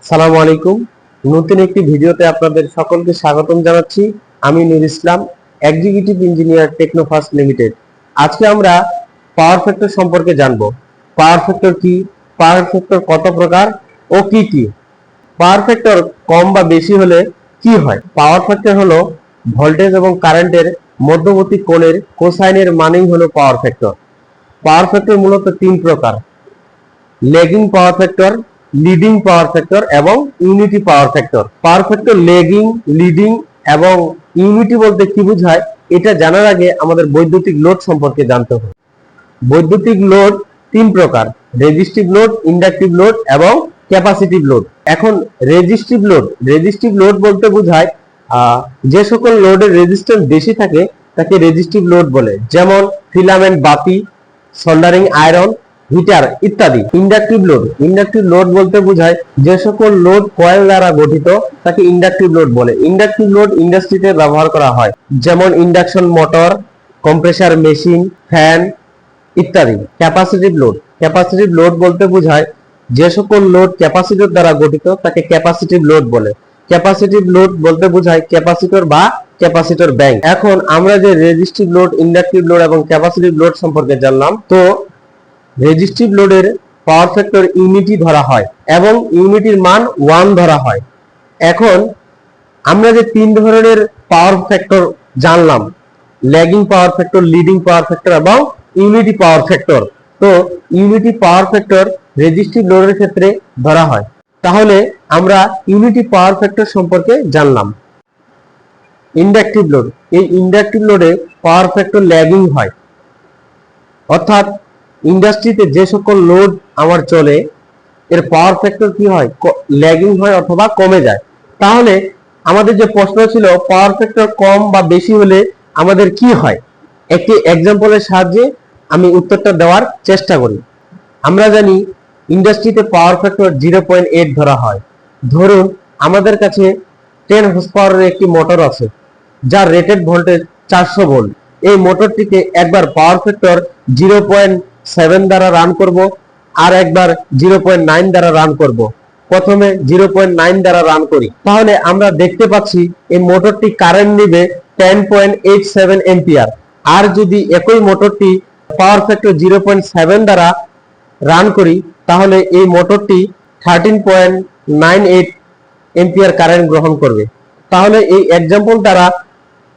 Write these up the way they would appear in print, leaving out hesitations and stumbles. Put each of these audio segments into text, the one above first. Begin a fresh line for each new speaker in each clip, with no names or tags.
সালামু আলাইকুম। নতুন একটি ভিডিওতে আপনাদের সকলকে স্বাগতম জানাচ্ছি। আমি নূর ইসলাম, এক্সিকিউটিভ ইঞ্জিনিয়ার টেকনোফাস্ট লিমিটেড। আজকে আমরা পাওয়ার ফ্যাক্টর সম্পর্কে জানব। পাওয়ার ফ্যাক্টর কি, পাওয়ার ফ্যাক্টর কত প্রকার ও কি কি। পাওয়ার ফ্যাক্টর কম বা বেশি হলে কি হয়? পাওয়ার ফ্যাক্টর হলো ভোল্টেজ এবং কারেন্টের মধ্যবর্তী কোণের কোসাইনের মানেই হলো পাওয়ার ফ্যাক্টর। পাওয়ার ফ্যাক্টর মূলত তিন প্রকার: lagging power factor, leading power factor এবং unity power factor. Power factor lagging, leading এবং ইউনিটি বলতে কি বোঝায় এটা জানার আগে আমাদের বৈদ্যুতিক লোড সম্পর্কে জানতে হবে। বৈদ্যুতিক লোড তিন প্রকার: রেজিস্টিভ লোড, ইন্ডাকটিভ লোড এবং ক্যাপাসিটিভ লোড। এখন রেজিস্টিভ লোড বলতে বোঝায় যে সকল লোডের রেজিস্ট্যান্স বেশি থাকে তাকে রেজিস্টিভ লোড বলে, যেমন ফিলামেন্ট বাতি, সোল্ডারিং আয়রন, হিটার ইত্যাদি। ইন্ডাকটিভ লোড বলতে বোঝায় যে সকল লোড কয়েল দ্বারা গঠিত তাকে ইন্ডাকটিভ লোড বলে। ইন্ডাকটিভ লোড ইন্ডাস্ট্রিতে ব্যবহার করা হয়, যেমন induction motor, compressor machine, fan ইত্যাদি। ক্যাপাসিটিভ লোড বলতে বোঝায় যে সকল লোড ক্যাপাসিটর দ্বারা গঠিত তাকে ক্যাপাসিটিভ লোড বলে। ক্যাপাসিটিভ লোড বলতে বোঝায় ক্যাপাসিটর বা ক্যাপাসিটর ব্যাংক। এখন আমরা যে রেজিস্টিভ লোড, ইন্ডাকটিভ লোড এবং ক্যাপাসিটিভ লোড সম্পর্কে জানলাম, তো রেজিস্টিভ লোডের পাওয়ার ফ্যাক্টর ইউনিটি ধরা হয় এবং ইউনিটির মান 1 ধরা হয়। এখন আমরা যে তিন ধরনের পাওয়ার ফ্যাক্টর জানলাম, lagging power factor, leading power factor এবং ইউনিটি পাওয়ার ফ্যাক্টর, তো ইউনিটি পাওয়ার ফ্যাক্টর রেজিস্টিভ লোডের ক্ষেত্রে ধরা হয়। তাহলে আমরা ইউনিটি পাওয়ার ফ্যাক্টর সম্পর্কে জানলাম। ইন্ডাকটিভ লোড, এই ইন্ডাকটিভ লোডে পাওয়ার ফ্যাক্টর ল্যাগিং হয়, অর্থাৎ ইন্ডাস্ট্রিতে যে সকল লোড আমার চলে এর পাওয়ার ফ্যাক্টর কি হয়? ল্যাগিং হয় অথবা কমে যায়। তাহলে আমাদের যে প্রশ্ন ছিল পাওয়ার ফ্যাক্টর কম বা বেশি হলে আমাদের কি হয়, একটি এক্সাম্পলের সাহায্যে আমি উত্তরটা দেওয়ার চেষ্টা করি। আমরা জানি ইন্ডাস্ট্রিতে পাওয়ার ফ্যাক্টর 0.8 ধরা হয়। ধরুন আমাদের কাছে 10 হর্স পাওয়ারের একটি মোটর আছে যার রেটেড ভোল্টেজ 400 ভোল্ট। এই মোটরটিকে একবার পাওয়ার ফ্যাক্টর 0.7 দ্বারা রান করব, আর একবার 0.9 দ্বারা রান করব। প্রথমে 0.9 দ্বারা রান করি, তাহলে আমরা দেখতে পাচ্ছি এই মোটরটি কারেন্ট নেবে 10.87 এম্পিয়ার। আর যদি একই মোটরটি পাওয়ার ফ্যাক্টর 0.7 দ্বারা রান করি, তাহলে এই মোটরটি 13.98 এম্পিয়ার কারেন্ট গ্রহণ করবে। তাহলে এই এক্সাম্পল দ্বারা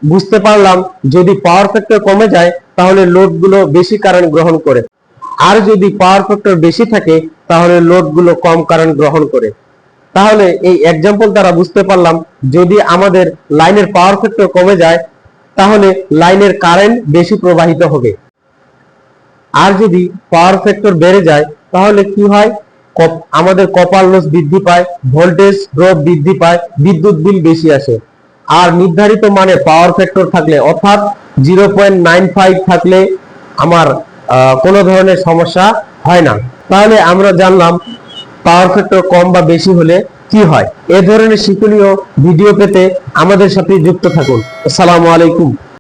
বুঝতে পারলাম যদি পাওয়ার ফ্যাক্টর কমে যায় তাহলে লোডগুলো বেশি কারেন্ট গ্রহণ করে, আর যদি পাওয়ার ফ্যাক্টর বেশি থাকে তাহলে লোডগুলো কম কারেন্ট গ্রহণ করে। তাহলে এই এক্সাম্পল দ্বারা বুঝতে পারলাম যদি আমাদের লাইনের পাওয়ার ফ্যাক্টর কমে যায় তাহলে লাইনের কারেন্ট বেশি প্রবাহিত হবে, আর যদি পাওয়ার ফ্যাক্টর বেড়ে যায় তাহলে কি হয়? আমাদের কপার লস বৃদ্ধি পায়, ভোল্টেজ ড্রপ বৃদ্ধি পায়, বিদ্যুৎ বিল বেশি আসে। আর নির্ধারিত মানে পাওয়ার ফ্যাক্টর থাকলে, অর্থাৎ 0.95 থাকলে আমার কোনো ধরনের সমস্যা হয় না। তাহলে আমরা জানলাম পাওয়ার ফ্যাক্টর কম বা বেশি হলে কি হয়। এ ধরনের শিক্ষণীয় ভিডিও পেতে আমাদের সাথে যুক্ত থাকুন। আসসালামু আলাইকুম।